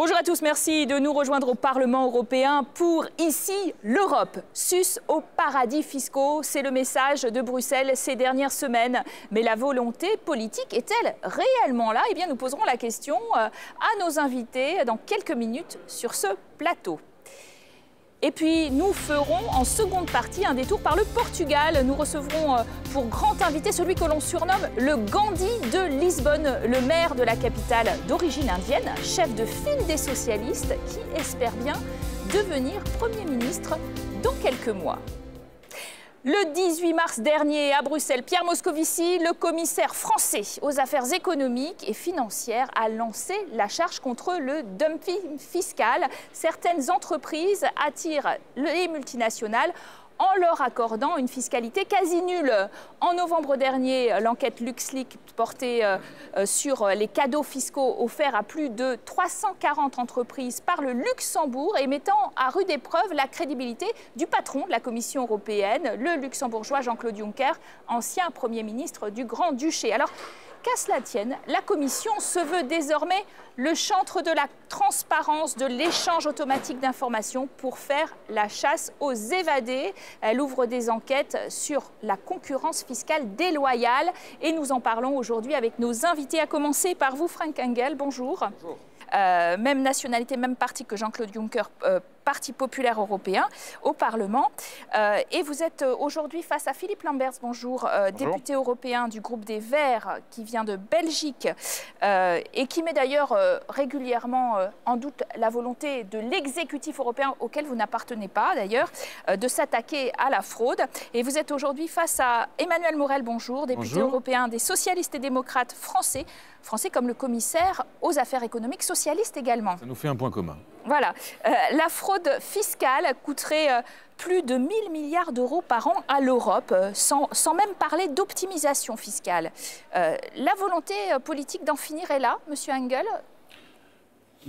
Bonjour à tous, merci de nous rejoindre au Parlement européen pour Ici l'Europe. Sus aux paradis fiscaux, c'est le message de Bruxelles ces dernières semaines. Mais la volonté politique est-elle réellement là? Eh bien, nous poserons la question à nos invités dans quelques minutes sur ce plateau. Et puis, nous ferons en seconde partie un détour par le Portugal. Nous recevrons pour grand invité celui que l'on surnomme le Gandhi de Lisbonne, le maire de la capitale d'origine indienne, chef de file des socialistes, qui espère bien devenir Premier ministre dans quelques mois. Le 18 mars dernier, à Bruxelles, Pierre Moscovici, le commissaire français aux affaires économiques et financières, a lancé la charge contre le dumping fiscal. Certaines entreprises attirent les multinationales en leur accordant une fiscalité quasi nulle. En novembre dernier, l'enquête LuxLeaks portait sur les cadeaux fiscaux offerts à plus de 340 entreprises par le Luxembourg et mettant à rude épreuve la crédibilité du patron de la Commission européenne, le luxembourgeois Jean-Claude Juncker, ancien Premier ministre du Grand-Duché. Alors, qu'à cela tienne, la Commission se veut désormais le chantre de la transparence, de l'échange automatique d'informations pour faire la chasse aux évadés. Elle ouvre des enquêtes sur la concurrence fiscale déloyale et nous en parlons aujourd'hui avec nos invités, à commencer par vous, Frank Engel. Bonjour. Bonjour. Même nationalité, même parti que Jean-Claude Juncker, Parti populaire européen, au Parlement. Et vous êtes aujourd'hui face à Philippe Lamberts, bonjour, député européen du groupe des Verts, qui vient de Belgique et qui met d'ailleurs régulièrement en doute la volonté de l'exécutif européen, auquel vous n'appartenez pas d'ailleurs, de s'attaquer à la fraude. Et vous êtes aujourd'hui face à Emmanuel Morel, bonjour, député européen des socialistes et démocrates français comme le commissaire aux affaires économiques, socialiste également. Ça nous fait un point commun. Voilà. La fraude fiscale coûterait plus de 1 000 milliards d'euros par an à l'Europe, sans même parler d'optimisation fiscale. La volonté politique d'en finir est là, Monsieur Engel?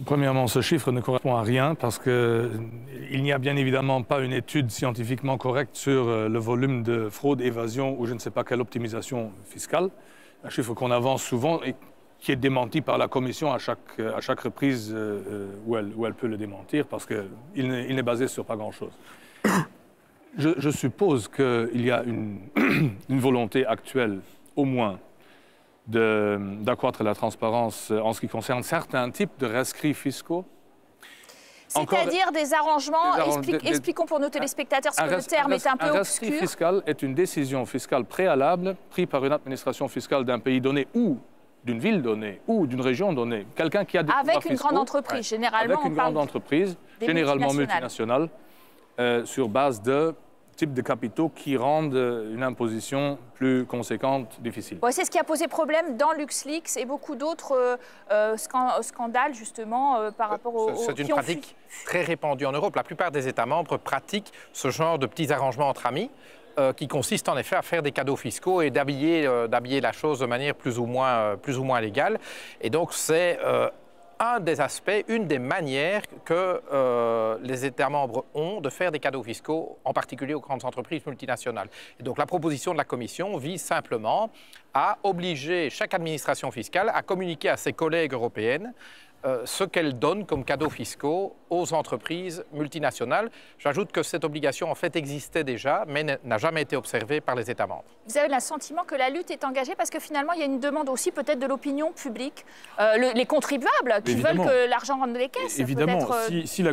Premièrement, ce chiffre ne correspond à rien parce qu'il n'y a bien évidemment pas une étude scientifiquement correcte sur le volume de fraude, évasion ou je ne sais pas quelle optimisation fiscale. Un chiffre qu'on avance souvent et qui est démenti par la Commission à chaque reprise où elle peut le démentir, parce qu'il n'est basé sur pas grand-chose. Je suppose qu'il y a une volonté actuelle, au moins, d'accroître la transparence en ce qui concerne certains types de rescrits fiscaux. C'est-à-dire des arrangements, expliquons pour nos téléspectateurs ce que le terme est un peu obscur. Un rescrit fiscal est une décision fiscale préalable prise par une administration fiscale d'un pays donné ou d'une ville donnée ou d'une région donnée. Quelqu'un qui a des avec une grande entreprise, généralement. Avec une grande entreprise, généralement multinationale, sur base de types de capitaux qui rendent une imposition plus conséquente difficile. Ouais, c'est ce qui a posé problème dans LuxLeaks et beaucoup d'autres scandales, justement, par rapport aux... C'est une pratique très répandue en Europe. La plupart des États membres pratiquent ce genre de petits arrangements entre amis qui consistent en effet à faire des cadeaux fiscaux et d'habiller la chose de manière plus ou moins légale. Et donc c'est un des aspects, une des manières que les États membres ont de faire des cadeaux fiscaux, en particulier aux grandes entreprises multinationales. Et donc la proposition de la Commission vise simplement à obliger chaque administration fiscale à communiquer à ses collègues européennes ce qu'elle donne comme cadeaux fiscaux aux entreprises multinationales. J'ajoute que cette obligation en fait existait déjà, mais n'a jamais été observée par les États membres. Vous avez le sentiment que la lutte est engagée parce que finalement il y a une demande aussi peut-être de l'opinion publique, les contribuables qui veulent que l'argent rentre dans les caisses. Évidemment, si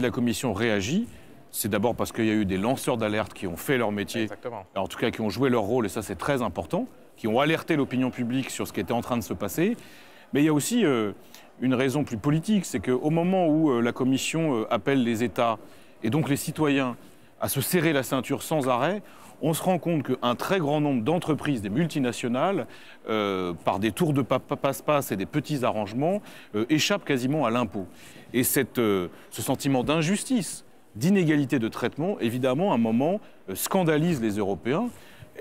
la Commission réagit, c'est d'abord parce qu'il y a eu des lanceurs d'alerte qui ont fait leur métier, en tout cas qui ont joué leur rôle, et ça c'est très important, qui ont alerté l'opinion publique sur ce qui était en train de se passer. Mais il y a aussi une raison plus politique, c'est qu'au moment où la Commission appelle les États et donc les citoyens à se serrer la ceinture sans arrêt, on se rend compte qu'un très grand nombre d'entreprises, des multinationales, par des tours de passe-passe et des petits arrangements, échappent quasiment à l'impôt. Et ce sentiment d'injustice, d'inégalité de traitement, évidemment, à un moment, scandalise les Européens.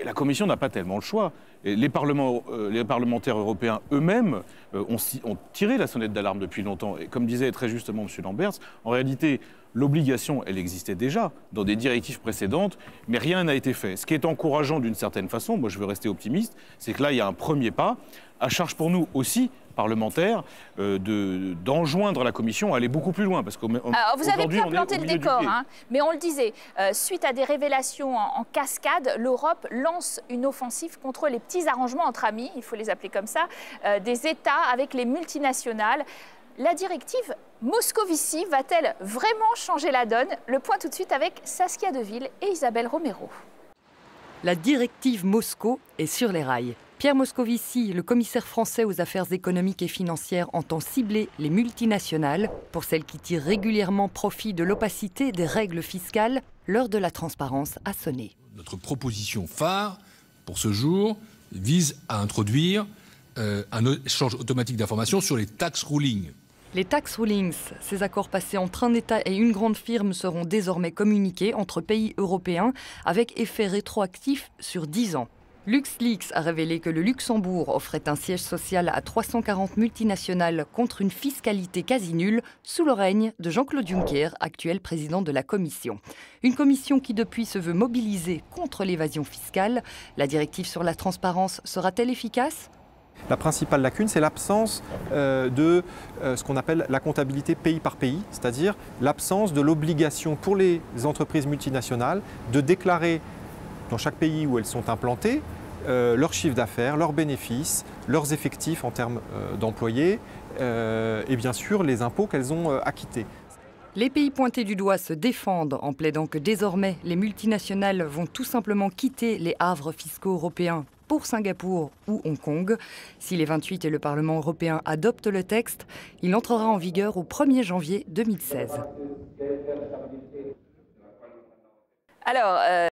Et la Commission n'a pas tellement le choix. Et les parlementaires européens eux-mêmes ont tiré la sonnette d'alarme depuis longtemps. Et comme disait très justement M. Lamberts, en réalité, l'obligation, elle existait déjà dans des directives précédentes, mais rien n'a été fait. Ce qui est encourageant d'une certaine façon, moi je veux rester optimiste, c'est que là, il y a un premier pas. À charge pour nous aussi, parlementaires, d'enjoindre la Commission à aller beaucoup plus loin. Parce vous avez bien planté le décor, hein, mais on le disait, suite à des révélations en cascade, l'Europe lance une offensive contre les petits arrangements entre amis, il faut les appeler comme ça, des États avec les multinationales. La directive Moscovici va-t-elle vraiment changer la donne? Le point tout de suite avec Saskia Deville et Isabelle Romero. La directive Mosco est sur les rails. Pierre Moscovici, le commissaire français aux affaires économiques et financières, entend cibler les multinationales. Pour celles qui tirent régulièrement profit de l'opacité des règles fiscales, l'heure de la transparence a sonné. Notre proposition phare pour ce jour vise à introduire un échange automatique d'informations sur les tax rulings. Les tax rulings, ces accords passés entre un État et une grande firme, seront désormais communiqués entre pays européens avec effet rétroactif sur 10 ans. LuxLeaks a révélé que le Luxembourg offrait un siège social à 340 multinationales contre une fiscalité quasi nulle sous le règne de Jean-Claude Juncker, actuel président de la Commission. Une commission qui depuis se veut mobiliser contre l'évasion fiscale. La directive sur la transparence sera-t-elle efficace ? La principale lacune, c'est l'absence de ce qu'on appelle la comptabilité pays par pays, c'est-à-dire l'absence de l'obligation pour les entreprises multinationales de déclarer dans chaque pays où elles sont implantées leur chiffre d'affaires, leurs bénéfices, leurs effectifs en termes d'employés et bien sûr les impôts qu'elles ont acquittés. Les pays pointés du doigt se défendent en plaidant que désormais les multinationales vont tout simplement quitter les havres fiscaux européens pour Singapour ou Hong Kong. Si les 28 et le Parlement européen adoptent le texte, il entrera en vigueur au 1er janvier 2016. Alors,